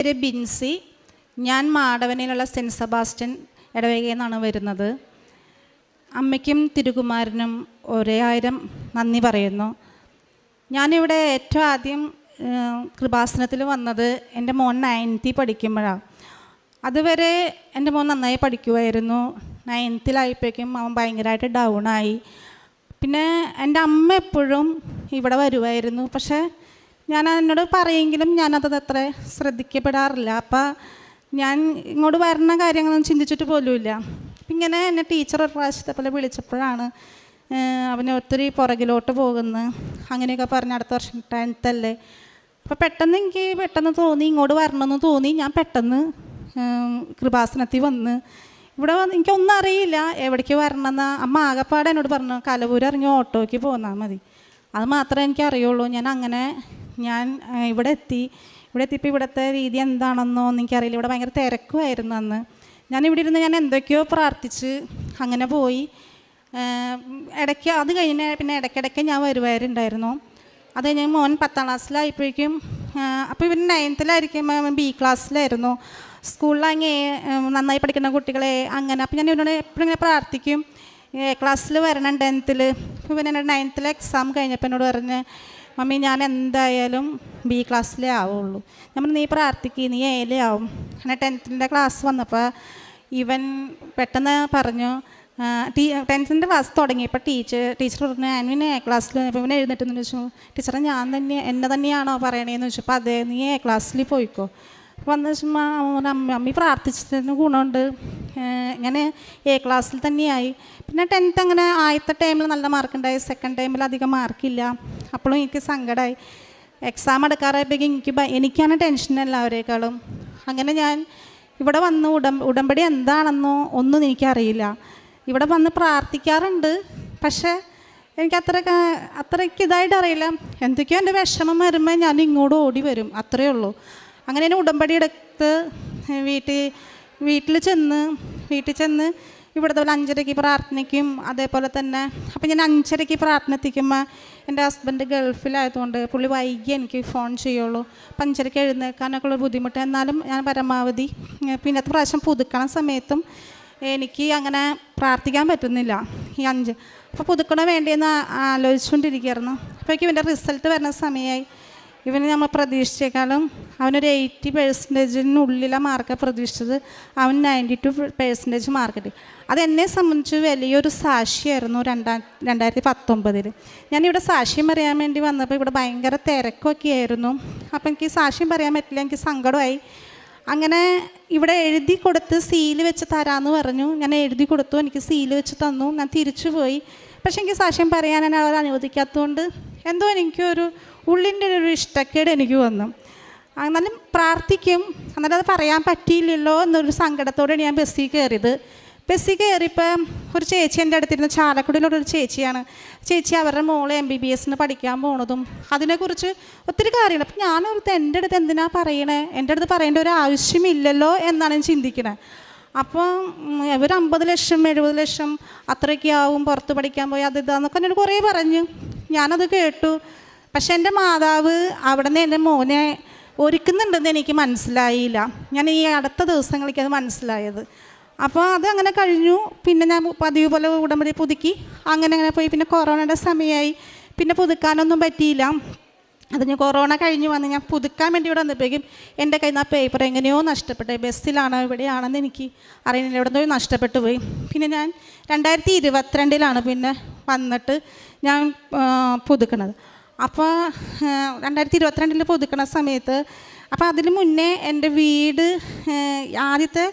പേര് ബിൻസി. ഞാൻ മാടവനയിലുള്ള cent Sebastian ഇടവകയിൽ നിന്നാണ് വരുന്നത്. അമ്മയ്ക്കും തിരുകുമാരനും ഒരേ ആയിരം നന്ദി പറയുന്നു. ഞാനിവിടെ ഏറ്റവും ആദ്യം കൃപാസനത്തിൽ വന്നത് എൻ്റെ മോൻ 9th പഠിക്കുമ്പോഴാണ്. അതുവരെ എൻ്റെ മോൻ നന്നായി പഠിക്കുമായിരുന്നു. 9th അവൻ ഭയങ്കരമായിട്ട് ഡൗണായി. പിന്നെ എൻ്റെ അമ്മ എപ്പോഴും ഇവിടെ വരുമായിരുന്നു. പക്ഷേ ഞാൻ എന്നോട് പറയുമെങ്കിലും ഞാനത് അത്ര ശ്രദ്ധിക്കപ്പെടാറില്ല. അപ്പം ഞാൻ ഇങ്ങോട്ട് വരുന്ന കാര്യങ്ങളൊന്നും ചിന്തിച്ചിട്ട് പോലുമില്ല. ഇങ്ങനെ എന്നെ ടീച്ചർ ഒരു പ്രാവശ്യത്തെ പോലെ വിളിച്ചപ്പോഴാണ് അവന് ഒത്തിരി പുറകിലോട്ട് പോകുന്നു അങ്ങനെയൊക്കെ പറഞ്ഞ് അടുത്ത വർഷം 10th അല്ലേ. അപ്പോൾ പെട്ടെന്ന് തോന്നി ഇങ്ങോട്ട് വരണമെന്ന് തോന്നി. ഞാൻ പെട്ടെന്ന് കൃപാസനത്തിൽ വന്ന് ഇവിടെ എനിക്കൊന്നും അറിയില്ല എവിടേക്ക് വരണമെന്ന്. അമ്മ ആകപ്പാടെ എന്നോട് പറഞ്ഞു കലവൂർ ഇറങ്ങി ഓട്ടോയ്ക്ക് പോന്നാൽ മതി. അത് മാത്രമേ എനിക്ക് അറിയുള്ളൂ. ഞാൻ ഇവിടെ എത്തിയപ്പോൾ ഇവിടുത്തെ രീതി എന്താണെന്നോ എനിക്കറിയില്ല. ഇവിടെ ഭയങ്കര തിരക്കുമായിരുന്നു അന്ന്. ഞാനിവിടെ ഇരുന്ന് ഞാൻ എന്തൊക്കെയോ പ്രാർത്ഥിച്ച് അങ്ങനെ പോയി. ഇടയ്ക്ക് അത് കഴിഞ്ഞ് പിന്നെ ഇടയ്ക്കിടയ്ക്ക് ഞാൻ വരുമായിരുന്നുണ്ടായിരുന്നു. അത് കഴിഞ്ഞ് മോൻ 10th ക്ലാസ്സിലായപ്പോഴേക്കും അപ്പോൾ ഇവൻ 9th B ക്ലാസ്സിലായിരുന്നു. സ്കൂളിലാണെങ്കിൽ നന്നായി പഠിക്കുന്ന കുട്ടികളെ അങ്ങനെ. അപ്പോൾ ഞാൻ ഇവനോട് എപ്പോഴും ഇങ്ങനെ പ്രാർത്ഥിക്കും ക്ലാസ്സിൽ വരണം 10th. ഇവൻ എൻ്റെ 9th എക്സാം കഴിഞ്ഞപ്പോൾ എന്നോട് പറഞ്ഞ് മമ്മി ഞാൻ എന്തായാലും B ക്ലാസ്സിലേ ആവുള്ളൂ. നമ്മൾ നീ പ്രാർത്ഥിക്കുക നീ A ആവും. അങ്ങനെ 10th ക്ലാസ് വന്നപ്പോൾ ഇവൻ പെട്ടെന്ന് പറഞ്ഞു 10th ക്ലാസ് തുടങ്ങിയപ്പോൾ ടീച്ചർ പറഞ്ഞു ആൻവിൻ A ക്ലാസ്സിൽ. അപ്പോൾ ഇവൻ എഴുന്നേറ്റെന്ന് ചോദിച്ചു ടീച്ചറെ എന്നെ തന്നെയാണോ പറയണേന്ന് ചോദിച്ചപ്പോൾ അതെ നീ A ക്ലാസ്സിൽ പോയിക്കോ. വന്ന് വെച്ചുമ്പോൾ അമ്മി പ്രാർത്ഥിച്ചതിന് ഗുണമുണ്ട്. ഇങ്ങനെ A ക്ലാസ്സിൽ തന്നെയായി. പിന്നെ 10th അങ്ങനെ ആദ്യത്തെ ടൈമിൽ നല്ല മാർക്കുണ്ടായി. സെക്കൻഡ് ടൈമിൽ അധികം മാർക്കില്ല. അപ്പോഴും എനിക്ക് സങ്കടമായി. എക്സാം എടുക്കാറായപ്പോഴേക്കും എനിക്കാണ് ടെൻഷൻ എല്ലാവരേക്കാളും. അങ്ങനെ ഞാൻ ഇവിടെ വന്ന് ഉടമ്പടി എന്താണെന്നോ ഒന്നും എനിക്കറിയില്ല. ഇവിടെ വന്ന് പ്രാർത്ഥിക്കാറുണ്ട്. പക്ഷേ എനിക്ക് അത്രയ്ക്ക് ഇതായിട്ട് അറിയില്ല. എന്തൊക്കെയോ എൻ്റെ വിഷമം വരുമ്പോൾ ഞാൻ ഇങ്ങോട്ട് ഓടി വരും, അത്രയേ ഉള്ളൂ. അങ്ങനെ ഞാൻ ഉടമ്പടി എടുത്ത് വീട്ടിൽ ചെന്ന് ഇവിടുത്തെ പോലെ 5:30 പ്രാർത്ഥനയ്ക്കും. അതേപോലെ തന്നെ അപ്പം ഞാൻ 5:30 പ്രാർത്ഥന എത്തിക്കുമ്പോൾ എൻ്റെ ഹസ്ബൻഡ് ഗൾഫിലായതുകൊണ്ട് പുള്ളി വൈകി എനിക്ക് ഫോൺ ചെയ്യുള്ളൂ. അപ്പം 5:30 എഴുന്നേൽക്കാനൊക്കെ ഉള്ള ബുദ്ധിമുട്ട്. എന്നാലും ഞാൻ പരമാവധി പിന്നത്തെ പ്രാവശ്യം പുതുക്കണ സമയത്തും എനിക്ക് അങ്ങനെ പ്രാർത്ഥിക്കാൻ പറ്റുന്നില്ല ഈ 5. അപ്പോൾ പുതുക്കണ വേണ്ടിയെന്ന് ആലോചിച്ചുകൊണ്ടിരിക്കുകയായിരുന്നു. അപ്പോഴേക്കും ഇവൻ്റെ റിസൾട്ട് വരുന്ന സമയമായി. ഇവന് നമ്മൾ പ്രതീക്ഷിച്ചേക്കാളും അവനൊരു 80% മാർക്ക് പ്രതീക്ഷിച്ചത്. അവൻ 92% മാർക്ക് കിട്ടി. അതെന്നെ സംബന്ധിച്ച് വലിയൊരു സാക്ഷിയായിരുന്നു. 2019 ഞാനിവിടെ സാക്ഷ്യം പറയാൻ വേണ്ടി വന്നപ്പോൾ ഇവിടെ ഭയങ്കര തിരക്കൊക്കെ ആയിരുന്നു. അപ്പോൾ എനിക്ക് സാക്ഷ്യം പറയാൻ പറ്റില്ല, എനിക്ക് സങ്കടമായി. അങ്ങനെ ഇവിടെ എഴുതി കൊടുത്ത് സീല് വെച്ച് തരാമെന്ന് പറഞ്ഞു. ഞാൻ എഴുതി കൊടുത്തു, എനിക്ക് സീല് വെച്ച് തന്നു. ഞാൻ തിരിച്ചു പോയി. പക്ഷേ എനിക്ക് സാക്ഷ്യം പറയാൻ അവർ അനുവദിക്കാത്തതുകൊണ്ട് എന്തോ എനിക്കൊരു ഉള്ളിൻ്റെ ഒരു ഇഷ്ടക്കേട് എനിക്ക് വന്നു. എന്നാലും പ്രാർത്ഥിക്കും. എന്നാലും അത് പറയാൻ പറ്റിയില്ലല്ലോ എന്നൊരു സങ്കടത്തോടെയാണ് ഞാൻ ബസ്സിൽ കയറിയത്. ബസ്സിൽ കയറിയപ്പോൾ ഒരു ചേച്ചി എൻ്റെ അടുത്തിരുന്ന ചാലക്കുടിയിലുള്ളൊരു ചേച്ചിയാണ്. ചേച്ചി അവരുടെ മോളെ MBBS പഠിക്കാൻ പോണതും അതിനെക്കുറിച്ച് ഒത്തിരി കാര്യങ്ങൾ. അപ്പം ഞാനോർത്ത് എൻ്റെ അടുത്ത് എന്തിനാണ് പറയണേ, എൻ്റെ അടുത്ത് പറയേണ്ട ഒരു ആവശ്യമില്ലല്ലോ എന്നാണ് ഞാൻ ചിന്തിക്കണേ. അപ്പോൾ ഒരു 50 ലക്ഷം 70 ലക്ഷം അത്രയൊക്കെ ആവും പുറത്ത് പഠിക്കാൻ പോയി അത് ഇതാന്നൊക്കെ എന്നോട് കുറേ പറഞ്ഞു. ഞാനത് കേട്ടു. പക്ഷെ എൻ്റെ മാതാവ് അവിടെ നിന്ന് എൻ്റെ മോനെ ഒരുക്കുന്നുണ്ടെന്ന് എനിക്ക് മനസ്സിലായില്ല. ഞാൻ ഈ അടുത്ത ദിവസങ്ങളിലേക്ക് അത് മനസ്സിലായത്. അപ്പോൾ അത് അങ്ങനെ കഴിഞ്ഞു. പിന്നെ ഞാൻ പതിവ് പോലെ ഉടമ്പടി പുതുക്കി അങ്ങനെ പോയി. പിന്നെ കൊറോണയുടെ സമയമായി, പിന്നെ പുതുക്കാനൊന്നും പറ്റിയില്ല. അത് ഞാൻ കൊറോണ കഴിഞ്ഞ് വന്ന് ഞാൻ പുതുക്കാൻ വേണ്ടി ഇവിടെ വന്നപ്പോഴേക്കും എൻ്റെ കയ്യിൽ നിന്ന് ആ പേപ്പർ എങ്ങനെയോ നഷ്ടപ്പെട്ടു. ബസ്സിലാണോ ഇവിടെയാണെന്ന് എനിക്ക് അറിയുന്നില്ല, ഇവിടെ നിന്ന് നഷ്ടപ്പെട്ടു പോയി. പിന്നെ ഞാൻ 2022 പിന്നെ വന്നിട്ട് ഞാൻ പുതുക്കണത്. അപ്പോൾ 2022 പുതുക്കണ സമയത്ത് അപ്പോൾ അതിന് മുന്നേ എൻ്റെ വീട് ആദ്യത്തെ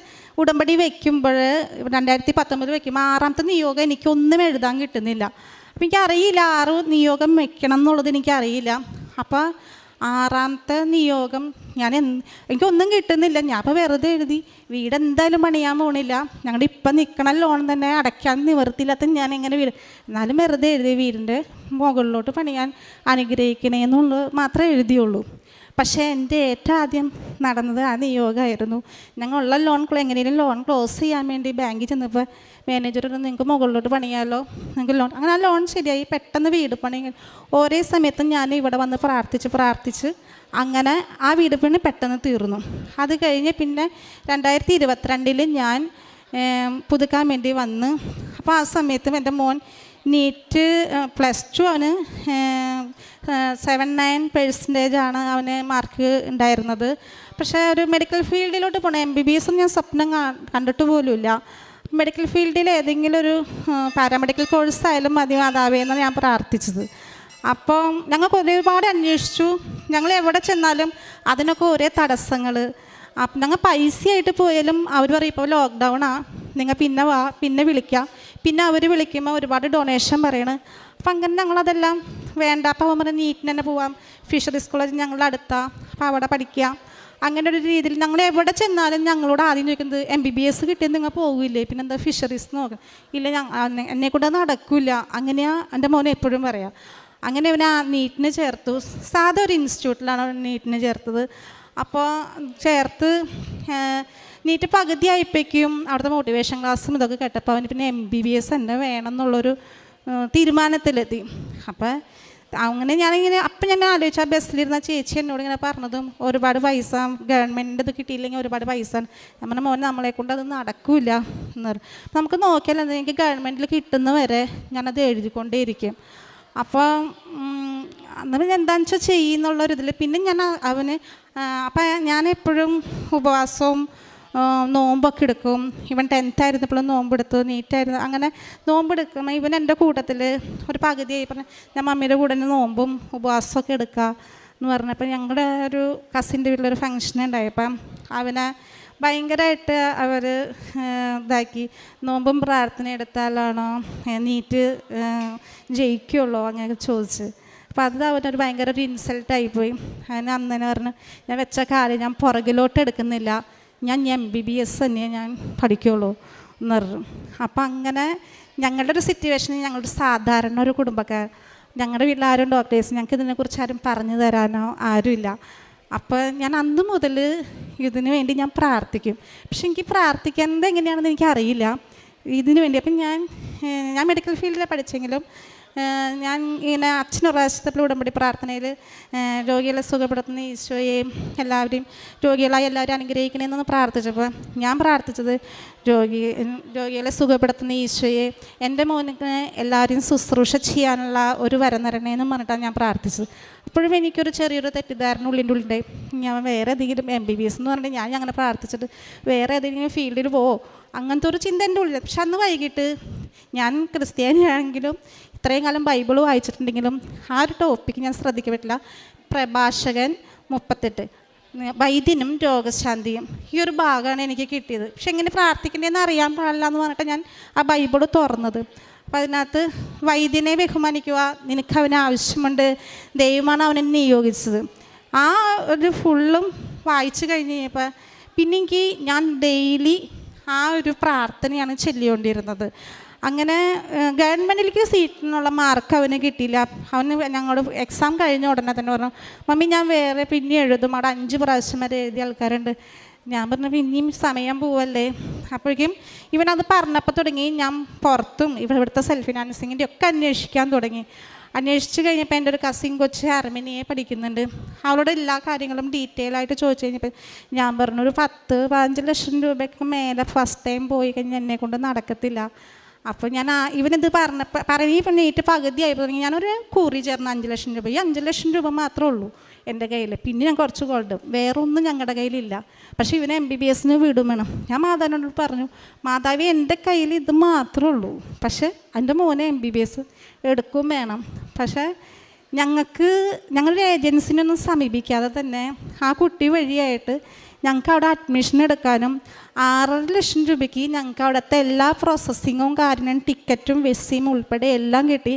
ഉടമ്പടി വയ്ക്കുമ്പോൾ 2019 വയ്ക്കുമ്പോൾ 6ാമത്തെ നിയോഗം എനിക്കൊന്നും എഴുതാൻ കിട്ടുന്നില്ല. അപ്പം എനിക്കറിയില്ല 6 നിയോഗം വയ്ക്കണം എന്നുള്ളത് എനിക്കറിയില്ല. അപ്പോൾ 6ാമത്തെ നിയോഗം എനിക്കൊന്നും കിട്ടുന്നില്ല. ഞാൻ അപ്പോൾ വെറുതെ എഴുതി വീട് എന്തായാലും പണിയാൻ പോകണില്ല, ഞങ്ങളുടെ ഇപ്പം നിൽക്കണ ലോൺ തന്നെ അടയ്ക്കാൻ നിവർത്തില്ലാത്ത ഞാൻ എങ്ങനെ വീട് എന്നാലും വെറുതെ എഴുതി വീടിൻ്റെ മുകളിലോട്ട് പണിയാൻ അനുഗ്രഹിക്കണേ എന്നുള്ളത് മാത്രമേ എഴുതിയുള്ളൂ. പക്ഷേ എൻ്റെ ഏറ്റവും ആദ്യം നടന്നത് ആ നിയോഗമായിരുന്നു. ഞങ്ങളുള്ള ലോൺ എങ്ങനെയും ലോൺ ക്ലോസ് ചെയ്യാൻ വേണ്ടി ബാങ്കിൽ ചെന്നപ്പോൾ മാനേജർ നിങ്ങൾക്ക് മുകളിലോട്ട് പണിയാലോ, നിങ്ങൾക്ക് ലോൺ, അങ്ങനെ ആ ലോൺ ശരിയായി. പെട്ടെന്ന് വീട് പണി ഒരേ സമയത്തും ഞാൻ ഇവിടെ വന്ന് പ്രാർത്ഥിച്ച് അങ്ങനെ ആ വീട് പണി പെട്ടെന്ന് തീർന്നു. അത് കഴിഞ്ഞ് പിന്നെ 2022 ഞാൻ പുതുക്കാൻ വേണ്ടി വന്ന്. അപ്പോൾ ആ സമയത്തും എൻ്റെ മോൻ നീറ്റ് +2 അവന് 79% അവന് മാർക്ക് ഉണ്ടായിരുന്നത്. പക്ഷേ ഒരു മെഡിക്കൽ ഫീൽഡിലോട്ട് പോകണം, MBBS ഞാൻ സ്വപ്നം കണ്ടിട്ട് പോലുമില്ല. മെഡിക്കൽ ഫീൽഡിൽ ഏതെങ്കിലും ഒരു പാരാമെഡിക്കൽ കോഴ്സായാലും മതി മാതാവേ എന്നാണ് ഞാൻ പ്രാർത്ഥിച്ചത്. അപ്പോൾ ഞങ്ങൾക്ക് ഒരുപാട് അന്വേഷിച്ചു. ഞങ്ങൾ എവിടെ ചെന്നാലും അതിനൊക്കെ ഒരേ തടസ്സങ്ങൾ. അപ്പം ഞങ്ങൾ പൈസയായിട്ട് പോയാലും അവർ പറയും ഇപ്പോൾ ലോക്ക്ഡൗണാണ്, നിങ്ങൾ പിന്നെ വാ, പിന്നെ വിളിക്കാം. പിന്നെ അവർ വിളിക്കുമ്പോൾ ഒരുപാട് ഡൊണേഷൻ പറയണ്. അപ്പം അങ്ങനെ ഞങ്ങളതെല്ലാം വേണ്ട. അപ്പോൾ അവൻ പറഞ്ഞാൽ നീറ്റിന് തന്നെ പോവാം, ഫിഷറീസ് കോളേജ് ഞങ്ങളുടെ അടുത്താണ്, അപ്പോൾ അവിടെ പഠിക്കാം. അങ്ങനെ ഒരു രീതിയിൽ ഞങ്ങൾ എവിടെ ചെന്നാലും ഞങ്ങളോട് ആദ്യം ചോദിക്കുന്നത് MBBS കിട്ടിയത് നിങ്ങൾ പോകില്ലേ, പിന്നെ എന്താ ഫിഷറീസ് നോക്കാം. ഇല്ല, എന്നെക്കൊണ്ട് നടക്കില്ല. അങ്ങനെയാണ് എൻ്റെ മോനെ എപ്പോഴും പറയാം. അങ്ങനെ അവൻ ആ നീറ്റിന് ചേർത്തു. സാധാ ഒരു ഇൻസ്റ്റിറ്റ്യൂട്ടിലാണ് അവൻ നീറ്റിന് ചേർത്തത്. അപ്പോൾ ചേർത്ത് നീറ്റ് പകുതി ആയിപ്പോഴേക്കും അവിടുത്തെ മോട്ടിവേഷൻ ക്ലാസ്സും ഇതൊക്കെ കേട്ടപ്പോൾ അവന് പിന്നെ MBBS തന്നെ വേണം എന്നുള്ളൊരു തീരുമാനത്തിലെത്തി. അപ്പോൾ അങ്ങനെ ഞാനിങ്ങനെ ഞാൻ ആലോചിച്ചു, ആ ബസ്സിലിരുന്ന ചേച്ചി എന്നോട് ഇങ്ങനെ പറഞ്ഞതും ഒരുപാട് പൈസ ഗവൺമെൻറ്റിൻ്റെ ഇത് കിട്ടിയില്ലെങ്കിൽ ഒരുപാട് പൈസ. ഞാൻ പറഞ്ഞ മോനെ നമ്മളെ കൊണ്ട് അത് നടക്കില്ല എന്ന് പറഞ്ഞു. നമുക്ക് നോക്കിയാൽ എനിക്ക് ഗവൺമെൻറ്റിൽ കിട്ടുന്ന വരെ ഞാനത് എഴുതിക്കൊണ്ടേയിരിക്കും. അപ്പോൾ അന്നേരം എന്താണെന്ന് വെച്ചാൽ ചെയ്യുന്നുള്ളൊരിതിൽ പിന്നെ ഞാൻ അവന് അപ്പം ഞാൻ എപ്പോഴും ഉപവാസവും നോമ്പൊക്കെ എടുക്കും. ഇവൻ 10th ആയിരുന്നപ്പോഴും നോമ്പെടുത്തു, നീറ്റായിരുന്നു. അങ്ങനെ നോമ്പെടുക്കുമ്പോൾ ഇവൻ എൻ്റെ കൂട്ടത്തിൽ ഒരു പകുതിയായി പറഞ്ഞ ഞാൻ മമ്മിയുടെ കൂടെ നോമ്പും ഉപവാസമൊക്കെ എടുക്കുക എന്ന് പറഞ്ഞപ്പോൾ ഞങ്ങളുടെ ഒരു കസിൻ്റെ വീട്ടിലൊരു ഫങ്ഷൻ ഉണ്ടായപ്പം അവനെ ഭയങ്കരമായിട്ട് അവർ ഇതാക്കി. നോമ്പും പ്രാർത്ഥന എടുത്താലാണോ നീറ്റ് ജയിക്കുള്ളൂ അങ്ങനെയൊക്കെ ചോദിച്ച്. അപ്പോൾ അത് അവനൊരു ഭയങ്കര ഒരു ഇൻസൾട്ടായിപ്പോയി. അതിന് അന്നേനെ പറഞ്ഞു, ഞാൻ വെച്ച കാര്യം ഞാൻ പുറകിലോട്ട് എടുക്കുന്നില്ല, ഞാൻ MBBS തന്നെ ഞാൻ പഠിക്കുള്ളൂ എന്ന് പറഞ്ഞു. അപ്പം അങ്ങനെ ഞങ്ങളുടെ ഒരു സിറ്റുവേഷനിൽ ഞങ്ങളുടെ സാധാരണ ഒരു കുടുംബക്കാർ, ഞങ്ങളുടെ വീട്ടിൽ ആരും ഡോക്ടേഴ്സ്, ഞങ്ങൾക്ക് ഇതിനെക്കുറിച്ച് ആരും പറഞ്ഞു തരാനോ ആരുമില്ല. അപ്പോൾ ഞാൻ അന്ന് മുതൽ ഇതിനു വേണ്ടി ഞാൻ പ്രാർത്ഥിക്കും. പക്ഷെ എനിക്ക് പ്രാർത്ഥിക്കുന്നത് എങ്ങനെയാണെന്ന് എനിക്കറിയില്ല ഇതിനു വേണ്ടി. അപ്പം ഞാൻ മെഡിക്കൽ ഫീൽഡിൽ പഠിച്ചെങ്കിലും ഞാൻ ഇങ്ങനെ അച്ഛനൊരു പ്രാവശ്യത്തിൽ ഉടമ്പടി പ്രാർത്ഥനയിൽ രോഗികളെ സുഖപ്പെടുത്തുന്ന ഈശോയെയും എല്ലാവരെയും രോഗികളായി എല്ലാവരും അനുഗ്രഹിക്കണമെന്ന് പ്രാർത്ഥിച്ചപ്പോൾ ഞാൻ പ്രാർത്ഥിച്ചത് രോഗികളെ സുഖപ്പെടുത്തുന്ന ഈശോയെ എൻ്റെ മോനിക്ക് എല്ലാവരെയും ശുശ്രൂഷ ചെയ്യാനുള്ള ഒരു വരം തരണേന്ന് പറഞ്ഞിട്ടാണ് ഞാൻ പ്രാർത്ഥിച്ചത്. അപ്പോഴും എനിക്കൊരു ചെറിയൊരു തെറ്റിദ്ധാരണ ഉള്ളിൻ്റെ ഞാൻ വേറെ ഏതെങ്കിലും MBBS എന്ന് പറഞ്ഞിട്ട് ഞാൻ അങ്ങനെ പ്രാർത്ഥിച്ചിട്ട് വേറെ ഏതെങ്കിലും ഫീൽഡിൽ അങ്ങനത്തെ ഒരു ചിന്ത എൻ്റെ ഉള്ളിൽ. പക്ഷെ അന്ന് വൈകിട്ട് ഞാൻ ക്രിസ്ത്യാനിയാണെങ്കിലും ഇത്രയും കാലം ബൈബിൾ വായിച്ചിട്ടുണ്ടെങ്കിലും ആ ഒരു ടോപ്പിക്ക് ഞാൻ ശ്രദ്ധിക്കപ്പെട്ടില്ല. പ്രഭാഷകൻ 38 വൈദ്യനും രോഗശാന്തിയും ഈ ഒരു ഭാഗമാണ് എനിക്ക് കിട്ടിയത്. പക്ഷെ എങ്ങനെ പ്രാർത്ഥിക്കേണ്ടതെന്ന് അറിയാൻ പാടില്ല എന്ന് പറഞ്ഞിട്ട് ഞാൻ ആ ബൈബിൾ തുറന്നത്. അപ്പം അതിനകത്ത് വൈദ്യനെ ബഹുമാനിക്കുക, നിനക്ക് അവന് ആവശ്യമുണ്ട്, ദൈവമാണ് അവനെ നിയോഗിച്ചത്. ആ ഒരു ഫുള്ളും വായിച്ചു കഴിഞ്ഞ് കഴിഞ്ഞപ്പോൾ പിന്നെ ഞാൻ ഡെയിലി ആ ഒരു പ്രാർത്ഥനയാണ് ചൊല്ലിക്കൊണ്ടിരുന്നത്. അങ്ങനെ ഗവൺമെൻറ്റിലേക്ക് സീറ്റിനുള്ള മാർക്ക് അവന് കിട്ടിയില്ല. അവന് ഞങ്ങളുടെ എക്സാം കഴിഞ്ഞ ഉടനെ തന്നെ പറഞ്ഞു, മമ്മി ഞാൻ വേറെ പിന്നെ എഴുതും, അവിടെ 5 പ്രാവശ്യം വരെ എഴുതിയ ആൾക്കാരുണ്ട്. ഞാൻ പറഞ്ഞു പിന്നെയും സമയം പോവല്ലേ. അപ്പോഴേക്കും ഇവനത് പറഞ്ഞപ്പോൾ തുടങ്ങി ഞാൻ പുറത്തും ഇവിടുത്തെ സെൽഫ് ഫിനാൻസിങ്ങിൻ്റെ ഒക്കെ അന്വേഷിക്കാൻ തുടങ്ങി. അന്വേഷിച്ച് കഴിഞ്ഞപ്പോൾ എൻ്റെ ഒരു കസിൻ കൊച്ച് അർമേനിയയെ പഠിക്കുന്നുണ്ട്. അവളോട് എല്ലാ കാര്യങ്ങളും ഡീറ്റെയിൽ ആയിട്ട് ചോദിച്ചു കഴിഞ്ഞപ്പോൾ ഞാൻ പറഞ്ഞു ഒരു 10-15 ലക്ഷം രൂപയ്ക്ക് മേലെ ഫസ്റ്റ് ടൈം പോയി കഴിഞ്ഞാൽ എന്നെക്കൊണ്ട് നടക്കത്തില്ല. അപ്പോൾ ഞാൻ ഇവനിത് പറഞ്ഞപ്പോൾ നീറ്റ് പകുതി ആയപ്പോൾ തുടങ്ങി ഞാനൊരു കുറി ചേർന്ന് 5 ലക്ഷം രൂപ. ഈ 5 ലക്ഷം രൂപ മാത്രമേ ഉള്ളൂ എൻ്റെ കയ്യിൽ. പിന്നെ ഞാൻ കുറച്ച് ഗോൾഡ്, വേറെ ഒന്നും ഞങ്ങളുടെ കയ്യിലില്ല. പക്ഷേ ഇവനെ MBBSന് വിടും വേണം. ഞാൻ മാതാവിനോട് പറഞ്ഞു, മാതാവി എൻ്റെ കയ്യിൽ ഇത് മാത്രമേ ഉള്ളൂ, പക്ഷേ എൻ്റെ മോനെ MBBS എടുക്കും വേണം. പക്ഷേ ഞങ്ങളുടെ ഏജൻസിനൊന്നും സമീപിക്കാതെ തന്നെ ആ കുട്ടി വഴിയായിട്ട് ഞങ്ങൾക്ക് അവിടെ അഡ്മിഷൻ എടുക്കാനും 6.5 ലക്ഷം രൂപയ്ക്ക് ഞങ്ങൾക്ക് അവിടുത്തെ എല്ലാ പ്രോസസ്സിങ്ങും കാര്യങ്ങളും ടിക്കറ്റും വിസയും ഉൾപ്പെടെ എല്ലാം കിട്ടി.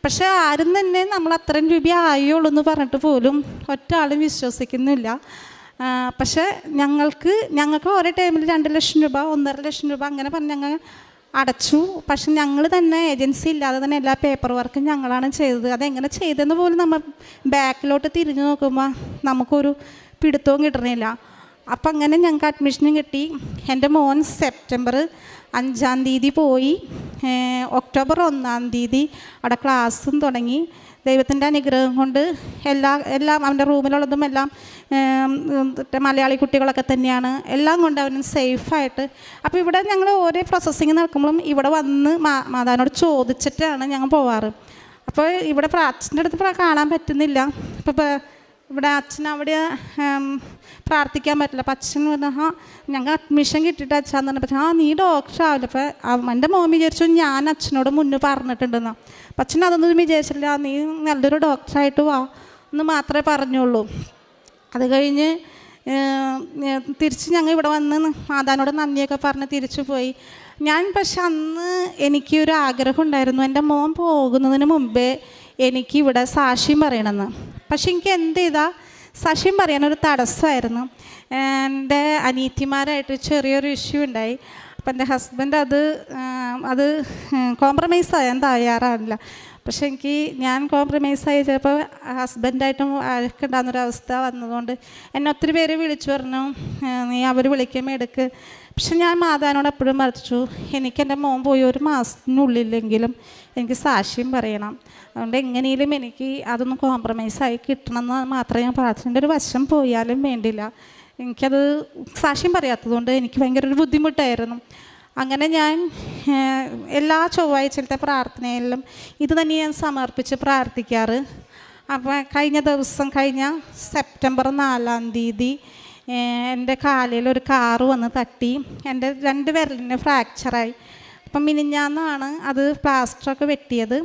പക്ഷേ ആരും തന്നെ നമ്മൾ അത്രയും രൂപ ആയുള്ളൂ എന്ന് പറഞ്ഞിട്ട് പോലും ഒറ്റ ആളും വിശ്വസിക്കുന്നില്ല. പക്ഷേ ഞങ്ങൾക്ക് ഓരോ ടൈമിൽ 2 ലക്ഷം രൂപ 1.5 ലക്ഷം രൂപ അങ്ങനെ പറഞ്ഞ് ഞങ്ങൾ അടച്ചു. പക്ഷെ ഞങ്ങൾ തന്നെ ഏജൻസി ഇല്ലാതെ തന്നെ എല്ലാ പേപ്പർ വർക്കും ഞങ്ങളാണ് ചെയ്തത്. അതെങ്ങനെ ചെയ്തതെന്ന് പോലും നമ്മൾ ബാക്കിലോട്ട് തിരിഞ്ഞു നോക്കുമ്പോൾ നമുക്കൊരു പിടുത്തവും കിട്ടണില്ല. അപ്പം അങ്ങനെ ഞങ്ങൾക്ക് അഡ്മിഷനും കിട്ടി. എൻ്റെ മോൻ സെപ്റ്റംബർ 5-ാം തീയതി പോയി, ഒക്ടോബർ 1-ാം തീയതി അവിടെ ക്ലാസ്സും തുടങ്ങി. ദൈവത്തിൻ്റെ അനുഗ്രഹം കൊണ്ട് എല്ലാം അവൻ്റെ റൂമിലുള്ളതും എല്ലാം മലയാളി കുട്ടികളൊക്കെ തന്നെയാണ്. എല്ലാം കൊണ്ട് അവൻ സേഫായിട്ട്. അപ്പോൾ ഇവിടെ ഞങ്ങൾ ഓരോ പ്രോസസ്സിങ് നടക്കുമ്പോഴും ഇവിടെ വന്ന് മാതാവിനോട് ചോദിച്ചിട്ടാണ് ഞങ്ങൾ പോവാറ്. അപ്പോൾ ഇവിടെ അച്ഛൻ്റെ അടുത്ത് കാണാൻ പറ്റുന്നില്ല. ഇപ്പോൾ ഇവിടെ അച്ഛൻ അവിടെ പ്രാർത്ഥിക്കാൻ പറ്റില്ല. അപ്പം അച്ഛൻ പറഞ്ഞാൽ ഞങ്ങൾ അഡ്മിഷൻ കിട്ടിയിട്ട് അച്ഛാന്ന് പറഞ്ഞപ്പോൾ നീ ഡോക്ടറാവില്ല. അപ്പോൾ എൻ്റെ മോൻ വിചാരിച്ചു ഞാൻ അച്ഛനോട് മുന്നേ പറഞ്ഞിട്ടുണ്ടെന്നാ. അപ്പം അച്ഛൻ അതൊന്നും വിചാരിച്ചില്ല. നീ നല്ലൊരു ഡോക്ടറായിട്ട് വാ എന്ന് മാത്രമേ പറഞ്ഞുള്ളൂ. അത് കഴിഞ്ഞ് തിരിച്ച് ഞങ്ങൾ ഇവിടെ വന്ന് മാതാവിനോട് നന്ദിയൊക്കെ പറഞ്ഞ് തിരിച്ചു പോയി. ഞാൻ പക്ഷെ അന്ന് എനിക്കൊരു ആഗ്രഹം ഉണ്ടായിരുന്നു, എൻ്റെ മോൻ പോകുന്നതിന് മുമ്പേ എനിക്ക് ഇവിടെ സാക്ഷ്യം പറയണമെന്ന്. പക്ഷെ എനിക്ക് എന്ത് ചെയ്താൽ സാക്ഷ്യം പറയാനൊരു തടസ്സമായിരുന്നു. എൻ്റെ അനിയത്തിമാരായിട്ട് ചെറിയൊരു ഇഷ്യൂ ഉണ്ടായി. അപ്പം എൻ്റെ ഹസ്ബൻഡ് അത് കോംപ്രമൈസ് ചെയ്യാൻ തയ്യാറാണില്ല. പക്ഷെ ഞാൻ കോംപ്രമൈസായി ചിലപ്പോൾ ഹസ്ബൻഡായിട്ടും ഉണ്ടാകുന്നൊരവസ്ഥ വന്നതുകൊണ്ട് എന്നെ ഒത്തിരി പേര് വിളിച്ചു പറഞ്ഞു, നീ അവർ വിളിക്കുമ്പോൾ എടുക്ക്. പക്ഷെ ഞാൻ മാതാവിനോട് എപ്പോഴും പറഞ്ഞു, എനിക്ക് എൻ്റെ മോൻ പോയി 1 മാസത്തിനുള്ളിലെങ്കിലും എനിക്ക് സാക്ഷ്യം പറയണം. അതുകൊണ്ട് എങ്ങനെയും എനിക്ക് അതൊന്ന് കോംപ്രമൈസായി കിട്ടണമെന്ന് മാത്രമേ ഞാൻ പ്രാർത്ഥനയുടെ ഒരു വശം പോയാലും വേണ്ടില്ല. എനിക്കത് സാക്ഷ്യം പറയാത്തതുകൊണ്ട് എനിക്ക് ഭയങ്കര ഒരു ബുദ്ധിമുട്ടായിരുന്നു. അങ്ങനെ ഞാൻ എല്ലാ ചൊവ്വാഴ്ചത്തെ പ്രാർത്ഥനയിലും ഇത് തന്നെ ഞാൻ സമർപ്പിച്ച് പ്രാർത്ഥിക്കാറ്. അപ്പോൾ കഴിഞ്ഞ സെപ്റ്റംബർ 4-ാം തീയതി എൻ്റെ കാലിൽ ഒരു കാറ് വന്ന് തട്ടി എൻ്റെ 2 വിരലിന് ഫ്രാക്ചറായി. അപ്പം മിനിഞ്ഞാന്നാണ് അത് പ്ലാസ്റ്ററൊക്കെ വെട്ടിയത്.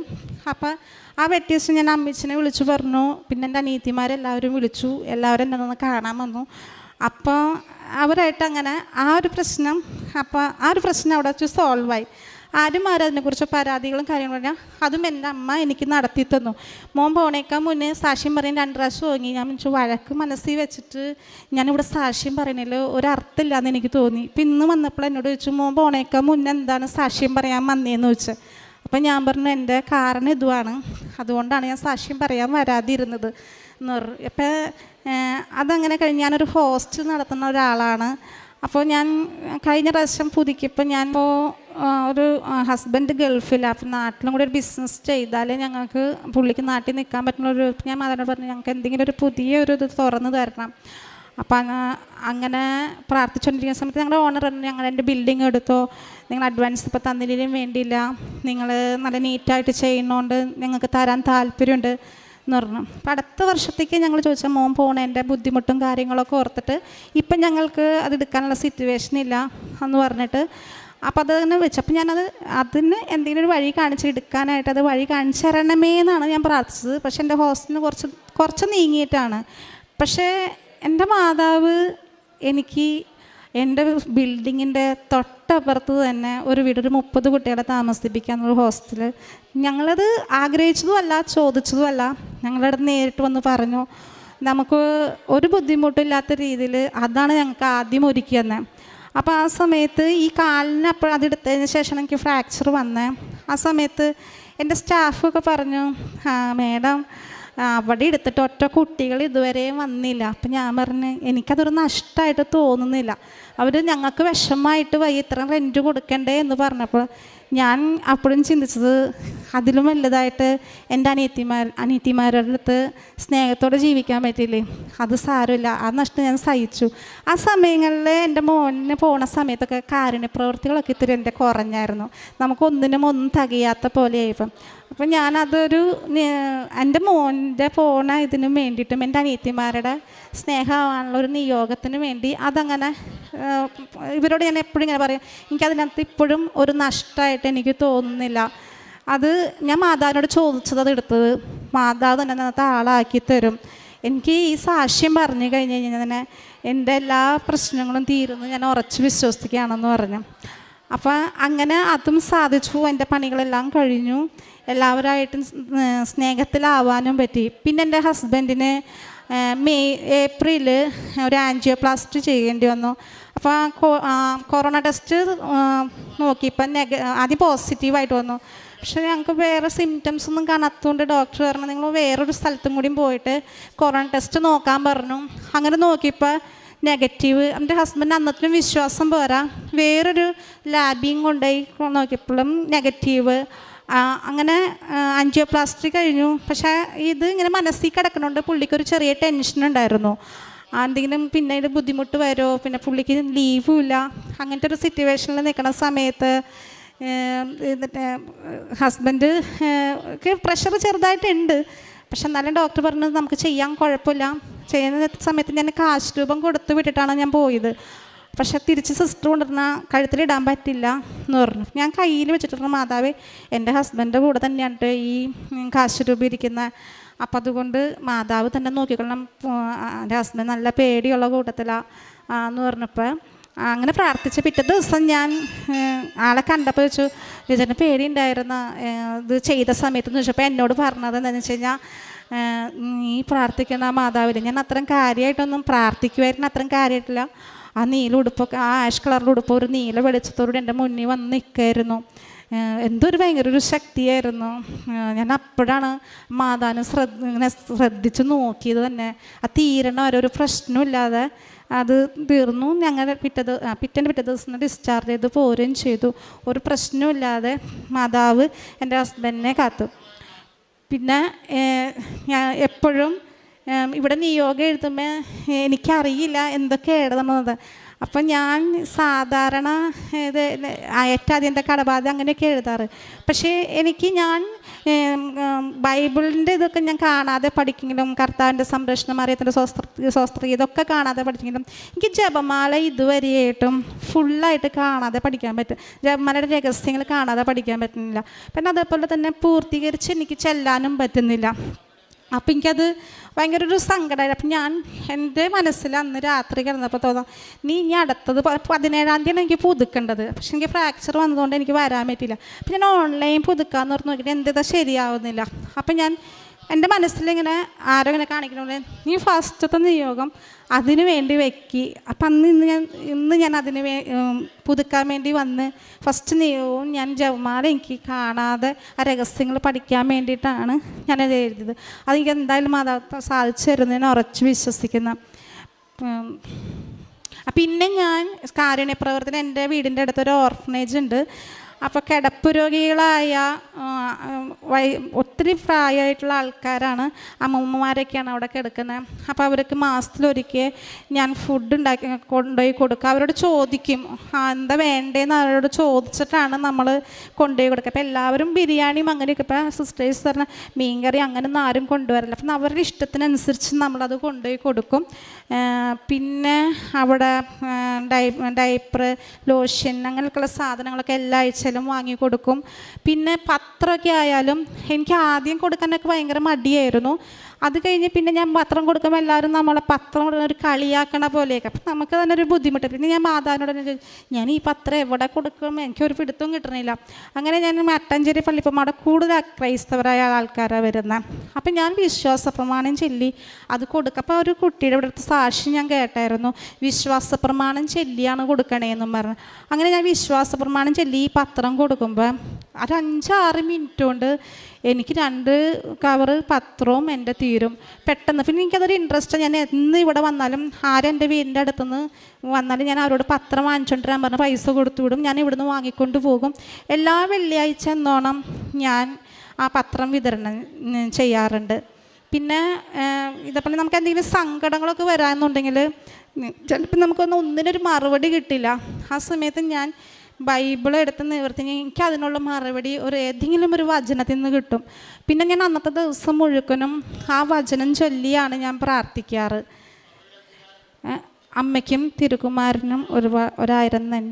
അപ്പം ആ വെട്ടിയ ദിവസം ഞാൻ അമ്മച്ചിനെ വിളിച്ചു പറഞ്ഞു. പിന്നെ എൻ്റെ അനിയത്തിമാരെല്ലാവരും വിളിച്ചു, എല്ലാവരും എന്നെ ഒന്ന് കാണാൻ വന്നു. അപ്പോൾ അവരായിട്ട് അങ്ങനെ ആ ഒരു പ്രശ്നം അവിടെ വെച്ച് സോൾവായി. ആരും അതിനെക്കുറിച്ച് പരാതികളും കാര്യങ്ങളും പറഞ്ഞാൽ അതും എൻ്റെ അമ്മ എനിക്ക് നടത്തി തന്നു. മോൻ പോണേക്കാൾ മുന്നേ സാക്ഷ്യം പറയാൻ 2 പ്രാവശ്യം ഓങ്ങി. ഞാൻ വഴക്ക് മനസ്സിൽ വെച്ചിട്ട് ഞാനിവിടെ സാക്ഷ്യം പറയണില്ല, ഒരർത്ഥമില്ലാന്ന് എനിക്ക് തോന്നി. ഇപ്പം ഇന്ന് വന്നപ്പോൾ എന്നോട് ചോദിച്ചു, മോൻ പോണേക്കാൾ മുന്നേ എന്താണ് സാക്ഷ്യം പറയാൻ വന്നേന്ന് ചോദിച്ചു. അപ്പം ഞാൻ പറഞ്ഞു, എൻ്റെ കാരണം ഇതുമാണ്, അതുകൊണ്ടാണ് ഞാൻ സാക്ഷ്യം പറയാൻ വരാതിരുന്നത് എന്ന് പറഞ്ഞു. അപ്പം അതങ്ങനെ കഴിഞ്ഞ് ഞാനൊരു ഹോസ്റ്റൽ നടത്തുന്ന ഒരാളാണ്. അപ്പോൾ ഞാൻ കഴിഞ്ഞ പ്രാവശ്യം പുതുക്കിയപ്പോൾ ഒരു ഹസ്ബൻഡ് ഗൾഫിലാണ്. അപ്പം നാട്ടിലും കൂടി ഒരു ബിസിനസ് ചെയ്താലേ ഞങ്ങൾക്ക് പുള്ളിക്ക് നാട്ടിൽ നിൽക്കാൻ പറ്റുന്നൊരു, ഞാൻ മാതാവിനോട് പറഞ്ഞു ഞങ്ങൾക്ക് എന്തെങ്കിലും ഒരു പുതിയൊരു ഇത് തുറന്ന് തരണം. അപ്പം അങ്ങനെ പ്രാർത്ഥിച്ചുകൊണ്ടിരിക്കുന്ന സമയത്ത് ഞങ്ങളുടെ ഓണർ പറഞ്ഞു, എൻ്റെ ബിൽഡിങ് എടുത്തോ, നിങ്ങൾ അഡ്വാൻസ് ഇപ്പോൾ തന്നില്ലെങ്കിലും വേണ്ടിയില്ല, നിങ്ങൾ നല്ല നീറ്റായിട്ട് ചെയ്യുന്നതുകൊണ്ട് ഞങ്ങൾക്ക് തരാൻ താല്പര്യമുണ്ട് എന്ന് പറഞ്ഞു. അപ്പം അടുത്ത വർഷത്തേക്ക് ഞങ്ങൾ ചോദിച്ചാൽ മോൻ പോണേൻ്റെ ബുദ്ധിമുട്ടും കാര്യങ്ങളൊക്കെ ഓർത്തിട്ട് ഇപ്പം ഞങ്ങൾക്ക് അത് എടുക്കാനുള്ള സിറ്റുവേഷൻ ഇല്ല എന്ന് പറഞ്ഞിട്ട് അപ്പോൾ അതങ്ങനെ വെച്ചപ്പോൾ അതിന് എന്തെങ്കിലും ഒരു വഴി എടുക്കാനായിട്ട് അത് വഴി കാണിച്ചു തരണമേ എന്നാണ് ഞാൻ പ്രാർത്ഥിച്ചത്. പക്ഷേ എൻ്റെ ഹോസ്റ്റലിന് കുറച്ച് നീങ്ങിയിട്ടാണ്. പക്ഷേ എൻ്റെ മാതാവ് എനിക്ക് എൻ്റെ ബിൽഡിങ്ങിൻ്റെ തൊട്ടപ്പുറത്ത് തന്നെ ഒരു വീട്, ഒരു 30 കുട്ടികളെ താമസിപ്പിക്കാമെന്നൊരു ഹോസ്റ്റൽ ഞങ്ങളത് ആഗ്രഹിച്ചതുമല്ല ചോദിച്ചതുമല്ല. ഞങ്ങളുടെ അടുത്ത് നേരിട്ട് വന്ന് പറഞ്ഞു, നമുക്ക് ഒരു ബുദ്ധിമുട്ടില്ലാത്ത രീതിയിൽ അതാണ് ഞങ്ങൾക്ക് ആദ്യം ഒരുക്കി തന്നെ. അപ്പോൾ ആ സമയത്ത് ഈ കാലിന് അതെടുത്തതിന് ശേഷം എനിക്ക് ഫ്രാക്ചർ വന്നേ. ആ സമയത്ത് എൻ്റെ സ്റ്റാഫൊക്കെ പറഞ്ഞു, മേഡം അവിടെ എടുത്തിട്ട് ഒറ്റ കുട്ടികൾ ഇതുവരെയും വന്നില്ല. അപ്പം ഞാൻ പറഞ്ഞു, എനിക്കതൊരു നഷ്ടമായിട്ട് തോന്നുന്നില്ല. അവർ ഞങ്ങൾക്ക് വിഷമമായിട്ട് ഇത്ര റെൻറ്റ് കൊടുക്കണ്ടേ എന്ന് പറഞ്ഞപ്പോൾ ഞാൻ അപ്പോഴും ചിന്തിച്ചത് അതിലും വലുതായിട്ട് എൻ്റെ അനിയത്തിമാരുടെ അടുത്ത് സ്നേഹത്തോടെ ജീവിക്കാൻ പറ്റില്ലേ, അത് സാരമില്ല, ആ നഷ്ടം ഞാൻ സഹിച്ചു. ആ സമയങ്ങളിൽ എൻ്റെ മോനെ പോണ സമയത്തൊക്കെ കാരുണ്യപ്രവൃത്തികളൊക്കെ ഇത്തിരി എൻ്റെ കുറഞ്ഞായിരുന്നു. നമുക്കൊന്നിനും ഒന്നും തികയാത്ത പോലെയായിപ്പം. അപ്പം ഞാനതൊരു എൻ്റെ മോൻ്റെ പോണ ഇതിനു വേണ്ടിയിട്ടും എൻ്റെ അനിയത്തിമാരുടെ സ്നേഹമാണുള്ള ഒരു നിയോഗത്തിന് വേണ്ടി അതങ്ങനെ ഇവരോട് ഞാൻ എപ്പോഴും ഇങ്ങനെ പറയും, എനിക്കതിനകത്ത് ഇപ്പോഴും ഒരു നഷ്ടമായിട്ട് എനിക്ക് തോന്നുന്നില്ല. അത് ഞാൻ മാതാവിനോട് ചോദിച്ചത് എടുത്തത് മാതാവ് തന്നെ അതിനകത്ത് ആളാക്കി തരും. എനിക്ക് ഈ സാക്ഷ്യം പറഞ്ഞു കഴിഞ്ഞ് കഴിഞ്ഞാൽ തന്നെ എൻ്റെ എല്ലാ പ്രശ്നങ്ങളും തീരുന്നു ഞാൻ ഉറച്ച് വിശ്വസിക്കുകയാണെന്ന് പറഞ്ഞു. അപ്പം അങ്ങനെ അതും സാധിച്ചു. എൻ്റെ പണികളെല്ലാം കഴിഞ്ഞു, എല്ലാവരുമായിട്ടും സ്നേഹത്തിലാവാനും പറ്റി. പിന്നെ എൻ്റെ ഹസ്ബൻഡിന് ഏപ്രിൽ ഒരു ആൻജിയോപ്ലാസ്റ്റി ചെയ്യേണ്ടി വന്നു. അപ്പോൾ കൊറോണ ടെസ്റ്റ് നോക്കിയപ്പോൾ ആദ്യം പോസിറ്റീവായിട്ട് വന്നു. പക്ഷേ ഞങ്ങൾക്ക് വേറെ സിംറ്റംസ് ഒന്നും കാണാത്തതുകൊണ്ട് ഡോക്ടർ പറഞ്ഞു നിങ്ങൾ വേറൊരു സ്ഥലത്തും കൂടിയും പോയിട്ട് കൊറോണ ടെസ്റ്റ് നോക്കാൻ പറഞ്ഞു. അങ്ങനെ നോക്കിയപ്പോൾ നെഗറ്റീവ്. എൻ്റെ ഹസ്ബൻഡ് അന്നത്തിനും വിശ്വാസം പോരാ, വേറൊരു ലാബിയും കൊണ്ടുപോയി നോക്കിയപ്പോഴും നെഗറ്റീവ്. അങ്ങനെ ആൻജിയോപ്ലാസ്റ്റി കഴിഞ്ഞു. പക്ഷേ ഇത് ഇങ്ങനെ മനസ്സിൽ കിടക്കുന്നുണ്ട്. പുള്ളിക്കൊരു ചെറിയ ടെൻഷൻ ഉണ്ടായിരുന്നു, എന്തെങ്കിലും പിന്നീട് ബുദ്ധിമുട്ട് വരുമോ, പിന്നെ പുള്ളിക്ക് ലീവും ഇല്ല. അങ്ങനത്തെ ഒരു സിറ്റുവേഷനിൽ നിൽക്കുന്ന സമയത്ത് ഹസ്ബൻഡ് പ്രഷർ ചെറുതായിട്ടുണ്ട്. പക്ഷെ എന്നാലും ഡോക്ടർ പറഞ്ഞത് നമുക്ക് ചെയ്യാൻ കുഴപ്പമില്ല. ചെയ്യുന്ന സമയത്ത് ഞാൻ കാശ് രൂപം കൊടുത്ത് വിട്ടിട്ടാണ് ഞാൻ പോയത്. പക്ഷെ തിരിച്ച് സിസ്റ്റർ കൊണ്ടുവരുന്ന കഴുത്തിലിടാൻ പറ്റില്ല എന്ന് പറഞ്ഞു. ഞാൻ കയ്യിൽ വെച്ചിട്ടുള്ള മാതാവേ എൻ്റെ ഹസ്ബൻഡിൻ്റെ കൂടെ തന്നെയാണ് ഈ കാശ് രൂപം ഇരിക്കുന്ന, അപ്പം അതുകൊണ്ട് മാതാവ് തന്നെ നോക്കിക്കൊള്ളണം, എൻ്റെ ഹസ്ബൻഡ് നല്ല പേടിയുള്ള കൂട്ടത്തിലാണ് എന്ന് പറഞ്ഞപ്പോൾ അങ്ങനെ പ്രാർത്ഥിച്ച പിറ്റേ ദിവസം ഞാൻ ആളെ കണ്ടപ്പോൾ ചോദിച്ചു രചന പേടിയുണ്ടായിരുന്ന ഇത് ചെയ്ത സമയത്ത് ചോദിച്ചപ്പോൾ എന്നോട് പറഞ്ഞത് എന്താണെന്ന് വെച്ച് കഴിഞ്ഞാൽ നീ പ്രാർത്ഥിക്കുന്ന ആ മാതാവില്ല. ഞാൻ അത്രയും കാര്യമായിട്ടൊന്നും പ്രാർത്ഥിക്കുമായിരുന്നു, അത്രയും കാര്യമായിട്ടില്ല. ആ നീല ഉടുപ്പൊക്കെ, ആ ആഷ് കളറിൻ്റെ ഉടുപ്പ് ഒരു നീല വെളിച്ചത്തോടെ എൻ്റെ മുന്നിൽ വന്ന് നിൽക്കുമായിരുന്നു. എന്തൊരു ഭയങ്കര ഒരു ശക്തിയായിരുന്നു. ഞാൻ അപ്പോഴാണ് മാതാവിനെ ഇങ്ങനെ ശ്രദ്ധിച്ച് നോക്കിയത് തന്നെ. ആ തീരണ ഓരോരു പ്രശ്നമില്ലാതെ അത് തീർന്നു. ഞങ്ങൾ പിറ്റേ ദിവസം ഡിസ്ചാർജ് ചെയ്ത് പോരുകയും ചെയ്തു. ഒരു പ്രശ്നമില്ലാതെ മാതാവ് എൻ്റെ ഹസ്ബൻഡിനെ കാത്തു. പിന്നെ ഞാൻ എപ്പോഴും ഇവിടെ നിയോഗം എഴുതുമ്പോൾ എനിക്കറിയില്ല എന്തൊക്കെ എഴുതണമെന്നത്. അപ്പം ഞാൻ സാധാരണ ഇത് ഏറ്റവും കടബാധ അങ്ങനെയൊക്കെ എഴുതാറ്. പക്ഷേ ഞാൻ ബൈബിളിൻ്റെ ഇതൊക്കെ ഞാൻ കാണാതെ പഠിക്കെങ്കിലും, കർത്താവിൻ്റെ സംരക്ഷണം, മറിയത്തിൻ്റെ സ്വസ്ത്രീ ഇതൊക്കെ കാണാതെ പഠിച്ചെങ്കിലും എനിക്ക് ജപമാല ഇതുവരെയായിട്ടും ഫുള്ളായിട്ട് കാണാതെ പഠിക്കാൻ പറ്റും. ജപമാലയുടെ രഹസ്യങ്ങൾ കാണാതെ പഠിക്കാൻ പറ്റുന്നില്ല. പിന്നെ അതേപോലെ തന്നെ പൂർത്തീകരിച്ച് എനിക്ക് ചെല്ലാനും പറ്റുന്നില്ല. അപ്പം എനിക്കത് ഭയങ്കര ഒരു സങ്കടമായി. അപ്പം ഞാൻ എൻ്റെ മനസ്സിൽ അന്ന് രാത്രി കിടന്നപ്പോൾ തോന്നാം നീ ഇനി അടുത്തത് 17-ാം തീയതിയാണ് എനിക്ക് പുതുക്കേണ്ടത്. പക്ഷെ എനിക്ക് ഫ്രാക്ചർ വന്നതുകൊണ്ട് എനിക്ക് വരാൻ പറ്റില്ല. അപ്പം ഞാൻ ഓൺലൈൻ പുതുക്കാമെന്ന് പറഞ്ഞ് നോക്കിയിട്ട് എന്താ ശരിയാവുന്നില്ല. അപ്പം ഞാൻ എൻ്റെ മനസ്സിലിങ്ങനെ ആരോ ഇങ്ങനെ കാണിക്കണ നീ ഫസ്റ്റത്തെ നിയോഗം അതിന് വേണ്ടി വെക്കി. അപ്പം ഇന്ന് ഞാൻ അതിന് പുതുക്കാൻ വേണ്ടി വന്ന് ഫസ്റ്റ് നിയോഗവും ഞാൻ ജപമാല എനിക്ക് കാണാതെ ആ രഹസ്യങ്ങൾ പഠിക്കാൻ വേണ്ടിയിട്ടാണ് ഞാനത് എഴുതിയത്. അതെനിക്ക് എന്തായാലും മാതാവ് സാധിച്ചു തരുന്നതിന് ഉറച്ച് വിശ്വസിക്കുന്ന. പിന്നെ ഞാൻ കാരുണ്യ പ്രവർത്തനം, എൻ്റെ വീടിൻ്റെ അടുത്തൊരു ഓർഫനേജ് ഉണ്ട്. അപ്പോൾ കിടപ്പ് രോഗികളായ ഒത്തിരി പ്രായമായിട്ടുള്ള ആൾക്കാരാണ്, അമ്മൂമ്മമാരൊക്കെയാണ് അവിടെ കിടക്കുന്നത്. അപ്പോൾ അവർക്ക് മാസത്തിലൊരിക്കൽ ഞാൻ ഫുഡ് കൊണ്ടുപോയി കൊടുക്കുക. അവരോട് ചോദിക്കും എന്താ വേണ്ടതെന്ന് അവരോട് ചോദിച്ചിട്ടാണ് നമ്മൾ കൊണ്ടുപോയി കൊടുക്കുക. അപ്പോൾ എല്ലാവരും ബിരിയാണിയും അങ്ങനെയൊക്കെ, ഇപ്പോൾ സിസ്റ്റേഴ്സ് പറഞ്ഞാൽ മീൻകറി അങ്ങനെയൊന്നും ആരും കൊണ്ടുവരില്ല. അപ്പം അവരുടെ ഇഷ്ടത്തിനനുസരിച്ച് നമ്മളത് കൊണ്ടുപോയി കൊടുക്കും. പിന്നെ അവിടെ ഡൈപ്പർ, ലോഷൻ അങ്ങനെയൊക്കെയുള്ള സാധനങ്ങളൊക്കെ എല്ലാ ആഴ്ചയിലും വാങ്ങിക്കൊടുക്കും. പിന്നെ പത്രമൊക്കെ ആയാലും എനിക്ക് ആദ്യം കൊടുക്കാനൊക്കെ ഭയങ്കര മടിയായിരുന്നു. അത് കഴിഞ്ഞ് പിന്നെ ഞാൻ പത്രം കൊടുക്കുമ്പോൾ എല്ലാവരും നമ്മളെ പത്രം ഒരു കളിയാക്കണ പോലെയൊക്കെ. അപ്പം നമുക്ക് തന്നെ ഒരു ബുദ്ധിമുട്ട്. പിന്നെ ഞാൻ മാതാവിനോട് ചോദിച്ചു ഞാൻ ഈ പത്രം എവിടെ കൊടുക്കും, എനിക്കൊരു പിടുത്തവും കിട്ടണില്ല. അങ്ങനെ ഞാൻ മട്ടഞ്ചേരി പള്ളിപ്പമാടെ കൂടുതൽ ക്രൈസ്തവരായ ആൾക്കാരാണ് വരുന്നത്. അപ്പം ഞാൻ വിശ്വാസ പ്രമാണം ചൊല്ലി അത് കൊടുക്കുക. അപ്പോൾ ഒരു കുട്ടിയുടെ ഇവിടുത്തെ സാക്ഷി ഞാൻ കേട്ടായിരുന്നു, വിശ്വാസ പ്രമാണം ചൊല്ലിയാണ് കൊടുക്കണേന്നും പറഞ്ഞു. അങ്ങനെ ഞാൻ വിശ്വാസ പ്രമാണം ചൊല്ലി ഈ പത്രം കൊടുക്കുമ്പോൾ ഒരു 5-6 മിനിറ്റ് കൊണ്ട് എനിക്ക് 2 കവറ് പത്രവും എൻ്റെ തീരും പെട്ടെന്ന്. പിന്നെ എനിക്കതൊരു ഇൻട്രസ്റ്റ്. ഞാൻ എന്ന് ഇവിടെ വന്നാലും ആരെൻ്റെ വീടിൻ്റെ അടുത്തുനിന്ന് വന്നാലും ഞാൻ അവരോട് പത്രം വാങ്ങിച്ചുകൊണ്ടിരാൻ പറഞ്ഞ് പൈസ കൊടുത്തു വിടും. ഞാൻ ഇവിടുന്ന് വാങ്ങിക്കൊണ്ട് പോകും. എല്ലാ വെള്ളിയാഴ്ച എന്നോണം ഞാൻ ആ പത്രം വിതരണം ചെയ്യാറുണ്ട്. പിന്നെ ഇതേപോലെ നമുക്ക് എന്തെങ്കിലും സങ്കടങ്ങളൊക്കെ വരാമെന്നുണ്ടെങ്കിൽ ചിലപ്പോൾ ഒന്നിനൊരു മറുപടി കിട്ടില്ല. ആ സമയത്ത് ഞാൻ ബൈബിൾ എടുത്ത് നിവർത്തി എനിക്ക് അതിനുള്ള മറുപടി ഏതെങ്കിലും ഒരു വചനത്തിൽ നിന്ന് കിട്ടും. പിന്നെ ഞാൻ അന്നത്തെ ദിവസം മുഴുവനും ആ വചനം ചൊല്ലിയാണ് ഞാൻ പ്രാർത്ഥിക്കാറ്. അമ്മയ്ക്കും തിരുകുമാരനും 1000 നന്ദി.